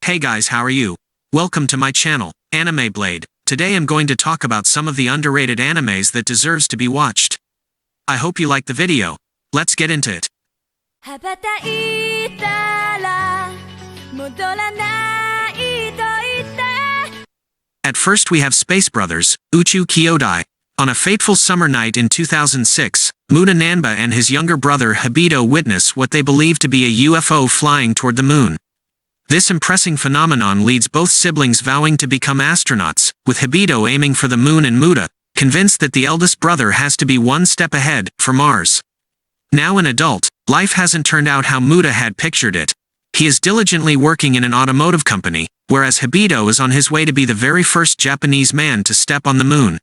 Hey guys, how are you? Welcome to my channel, Anime Blade. Today I'm going to talk about some of the underrated animes that deserves to be watched. I hope you like the video. Let's get into it. At first we have Space Brothers, Uchuu Kyoudai. On a fateful summer night in 2006, Muta Nanba and his younger brother Hibito witness what they believe to be a UFO flying toward the moon. This impressive phenomenon leads both siblings vowing to become astronauts, with Hibito aiming for the moon and Muta, convinced that the eldest brother has to be one step ahead, for Mars. Now an adult, life hasn't turned out how Muta had pictured it. He is diligently working in an automotive company, whereas Hibito is on his way to be the very first Japanese man to step on the moon.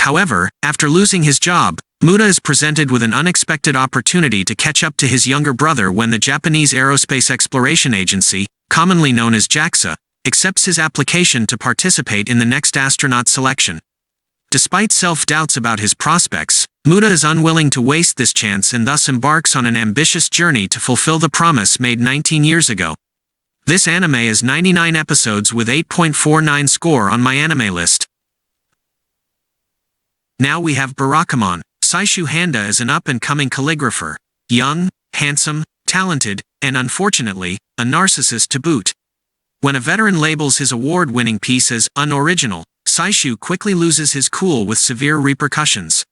However, after losing his job, Muta is presented with an unexpected opportunity to catch up to his younger brother when the Japanese Aerospace Exploration Agency, commonly known as JAXA, accepts his application to participate in the next astronaut selection. Despite self-doubts about his prospects, Muta is unwilling to waste this chance and thus embarks on an ambitious journey to fulfill the promise made 19 years ago. This anime is 99 episodes with 8.49 score on my anime list. Now we have Barakamon. Saishu Handa is an up-and-coming calligrapher. Young, handsome, talented, and unfortunately, a narcissist to boot. When a veteran labels his award-winning piece as unoriginal, Saishu quickly loses his cool with severe repercussions.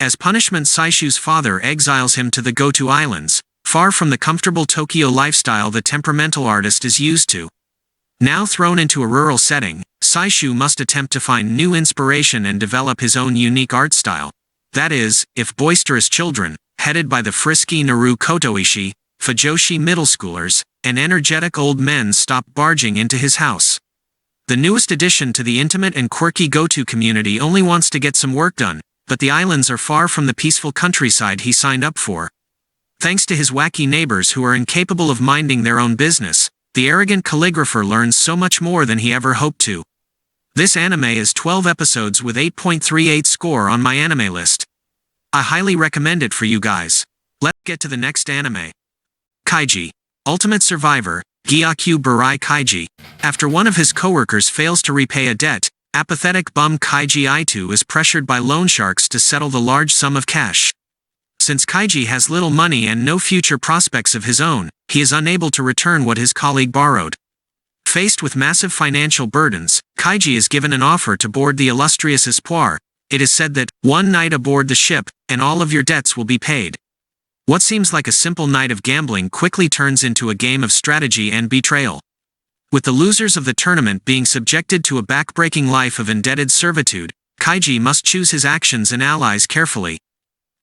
As punishment, Saishu's father exiles him to the Goto Islands, far from the comfortable Tokyo lifestyle the temperamental artist is used to. Now thrown into a rural setting, Saishu must attempt to find new inspiration and develop his own unique art style. That is, if boisterous children, headed by the frisky Naru Kotoishi, Fujoshi middle schoolers, and energetic old men stop barging into his house. The newest addition to the intimate and quirky Goto community only wants to get some work done, but the islands are far from the peaceful countryside he signed up for. Thanks to his wacky neighbors who are incapable of minding their own business, the arrogant calligrapher learns so much more than he ever hoped to. This anime is 12 episodes with 8.38 score on my anime list. I highly recommend it for you guys. Let's get to the next anime. Kaiji. Ultimate Survivor, Gyakyu Burai Kaiji. After one of his coworkers fails to repay a debt, apathetic bum Kaiji Itu is pressured by loan sharks to settle the large sum of cash. Since Kaiji has little money and no future prospects of his own, he is unable to return what his colleague borrowed. Faced with massive financial burdens, Kaiji is given an offer to board the illustrious Espoir. It is said that, one night aboard the ship, and all of your debts will be paid. What seems like a simple night of gambling quickly turns into a game of strategy and betrayal. With the losers of the tournament being subjected to a backbreaking life of indebted servitude, Kaiji must choose his actions and allies carefully.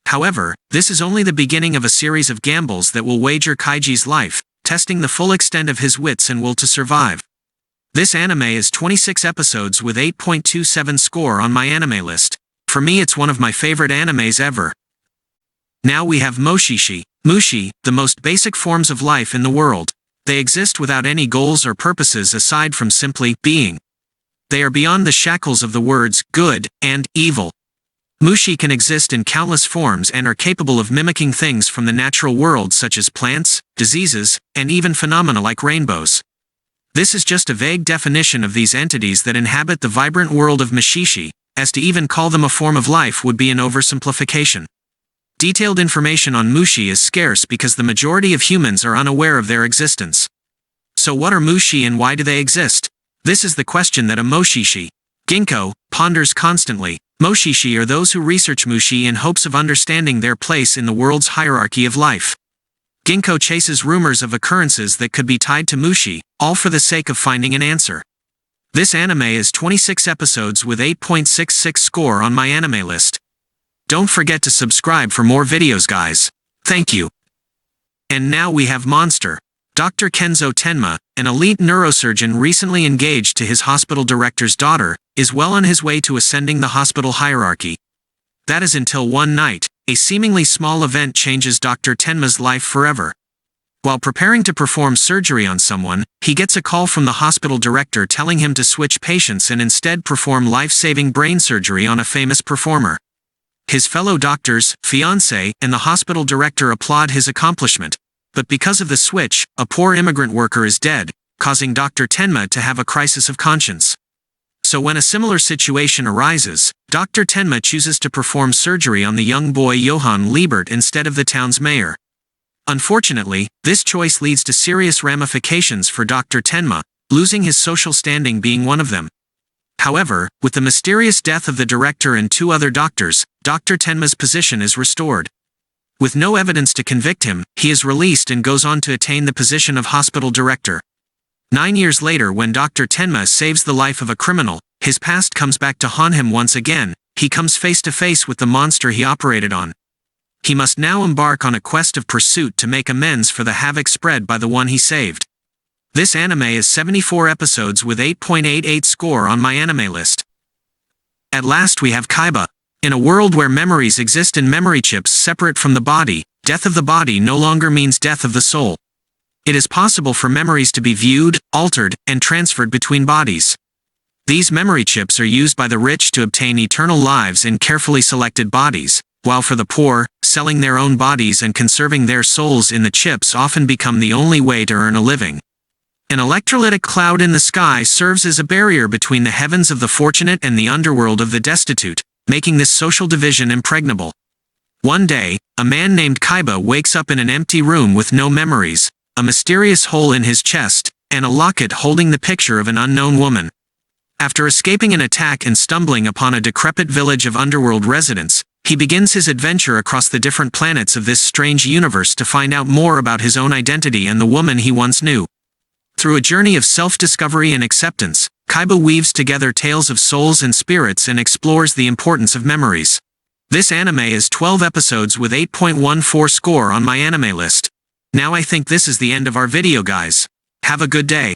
However, this is only the beginning of a series of gambles that will wager Kaiji's life, testing the full extent of his wits and will to survive. This anime is 26 episodes with 8.27 score on my anime list. For me, it's one of my favorite animes ever. Now we have Mushishi. Mushi, the most basic forms of life in the world. They exist without any goals or purposes aside from simply being. They are beyond the shackles of the words good and evil. Mushi can exist in countless forms and are capable of mimicking things from the natural world such as plants, diseases, and even phenomena like rainbows. This is just a vague definition of these entities that inhabit the vibrant world of Mushishi, as to even call them a form of life would be an oversimplification. Detailed information on Mushi is scarce because the majority of humans are unaware of their existence. So what are Mushi and why do they exist? This is the question that a Mushishi, Ginkgo, ponders constantly. Mushishi are those who research Mushi in hopes of understanding their place in the world's hierarchy of life. Ginkgo chases rumors of occurrences that could be tied to Mushi, all for the sake of finding an answer. This anime is 26 episodes with 8.66 score on my anime list. Don't forget to subscribe for more videos, guys. Thank you. And now we have Monster. Dr. Kenzo Tenma, an elite neurosurgeon recently engaged to his hospital director's daughter, is well on his way to ascending the hospital hierarchy. That is until one night, a seemingly small event changes Dr. Tenma's life forever. While preparing to perform surgery on someone, he gets a call from the hospital director telling him to switch patients and instead perform life-saving brain surgery on a famous performer. His fellow doctors, fiancé, and the hospital director applaud his accomplishment. But because of the switch, a poor immigrant worker is dead, causing Dr. Tenma to have a crisis of conscience. So when a similar situation arises, Dr. Tenma chooses to perform surgery on the young boy Johann Liebert instead of the town's mayor. Unfortunately, this choice leads to serious ramifications for Dr. Tenma, losing his social standing being one of them. However, with the mysterious death of the director and 2 other doctors, Dr. Tenma's position is restored. With no evidence to convict him, he is released and goes on to attain the position of hospital director. 9 years later, when Dr. Tenma saves the life of a criminal, his past comes back to haunt him once again. He comes face to face with the monster he operated on. He must now embark on a quest of pursuit to make amends for the havoc spread by the one he saved. This anime is 74 episodes with 8.88 score on my anime list. At last we have Kaiba. In a world where memories exist in memory chips separate from the body, death of the body no longer means death of the soul. It is possible for memories to be viewed, altered, and transferred between bodies. These memory chips are used by the rich to obtain eternal lives in carefully selected bodies, while for the poor, selling their own bodies and conserving their souls in the chips often become the only way to earn a living. An electrolytic cloud in the sky serves as a barrier between the heavens of the fortunate and the underworld of the destitute, making this social division impregnable. One day, a man named Kaiba wakes up in an empty room with no memories, a mysterious hole in his chest, and a locket holding the picture of an unknown woman. After escaping an attack and stumbling upon a decrepit village of underworld residents, he begins his adventure across the different planets of this strange universe to find out more about his own identity and the woman he once knew. Through a journey of self-discovery and acceptance, Kaiba weaves together tales of souls and spirits and explores the importance of memories. This anime is 12 episodes with 8.14 score on my anime list. Now I think this is the end of our video, guys. Have a good day.